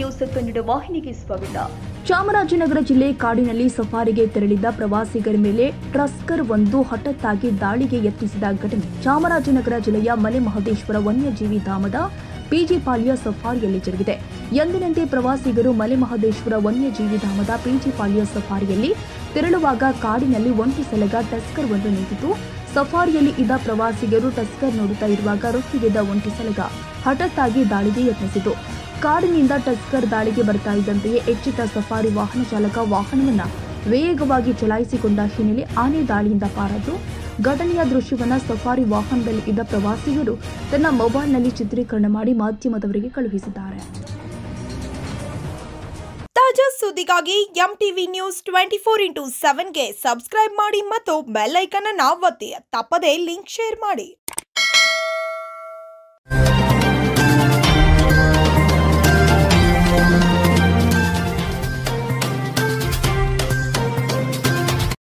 News Kannada ವಾಹಿನಿಗೆ ಸ್ವಾಗತ. ಚಾಮರಾಜನಗರ ಜಿಲ್ಲೆ ಕಾಡಿನಲ್ಲಿ ಸಫಾರಿಗೆ ತೆರಳಿದ್ದ ಪ್ರವಾಸಿಗರ ಮೇಲೆ ಟಸ್ಕರ್ ಒಂದು ಹಠಾತ್ತಾಗಿ ದಾಳಿಗೆ ಯತ್ನಿಸಿದ ಘಟನೆ ಚಾಮರಾಜನಗರ ಜಿಲ್ಲೆಯ ಮಲೆಮಹದೇಶ್ವರ ವನ್ಯಜೀವಿ ಧಾಮದ ಪಿಜಿಪಾಳ್ಯ ಸಫಾರಿಯಲ್ಲಿ ಜರುಗಿದೆ. ಎಂದಿನಂತೆ ಪ್ರವಾಸಿಗರು ಮಲೆಮಹದೇಶ್ವರ ವನ್ಯಜೀವಿ ಧಾಮದ ಪಿಜಿಪಾಳ್ಯ ಸಫಾರಿಯಲ್ಲಿ ತೆರಳುವಾಗ ಕಾಡಿನಲ್ಲಿ ಒಂಟಿ ಸಲಗ ಟಸ್ಕರ್ ಒಂದು ನಿಂತಿತು. ಸಫಾರಿಯಲ್ಲಿ ಇದ್ದ ಪ್ರವಾಸಿಗರು ಟಸ್ಕರ್ ನೋಡುತ್ತಾ ಇರುವಾಗ ರೊಚ್ಚಿಗೆದ್ದ ಒಂಟಿ ಸಲಗ ಹಠಾತ್ತಾಗಿ ದಾಳಿಗೆ ಯತ್ನಿಸಿತು. ಕಾಡಿನಿಂದ ಟಸ್ಕರ್ ದಾಳಿಗೆ ಬರ್ತಾ ಇದ್ದಂತೆಯೇ ಎಚ್ಚೆತ್ತ ಸಫಾರಿ ವಾಹನ ಚಾಲಕ ವಾಹನವನ್ನು ವೇಗವಾಗಿ ಚಲಾಯಿಸಿಕೊಂಡ ಹಿನ್ನೆಲೆ ಆನೆ ದಾಳಿಯಿಂದ ಪಾರಾದ್ರು. ಘಟನೆಯ ದೃಶ್ಯವನ್ನು ಸಫಾರಿ ವಾಹನದಲ್ಲಿ ಇದ್ದ ಪ್ರವಾಸಿಗರು ತನ್ನ ಮೊಬೈಲ್ನಲ್ಲಿ ಚಿತ್ರೀಕರಣ ಮಾಡಿ ಮಾಧ್ಯಮದವರಿಗೆ ಕಳುಹಿಸಿದ್ದಾರೆ. ತಾಜಾ ಸುದ್ದಿಗಾಗಿ ಎಂಟಿವಿ ನ್ಯೂಸ್ 24x7ಗೆ ಸಬ್ಸ್ಕ್ರೈಬ್ ಮಾಡಿ ಮತ್ತು ಬೆಲ್ ಐಕಾನ್ ಅನ್ನು ಒತ್ತಿ. ತಪ್ಪದೇ ಲಿಂಕ್ ಶೇರ್ ಮಾಡಿ.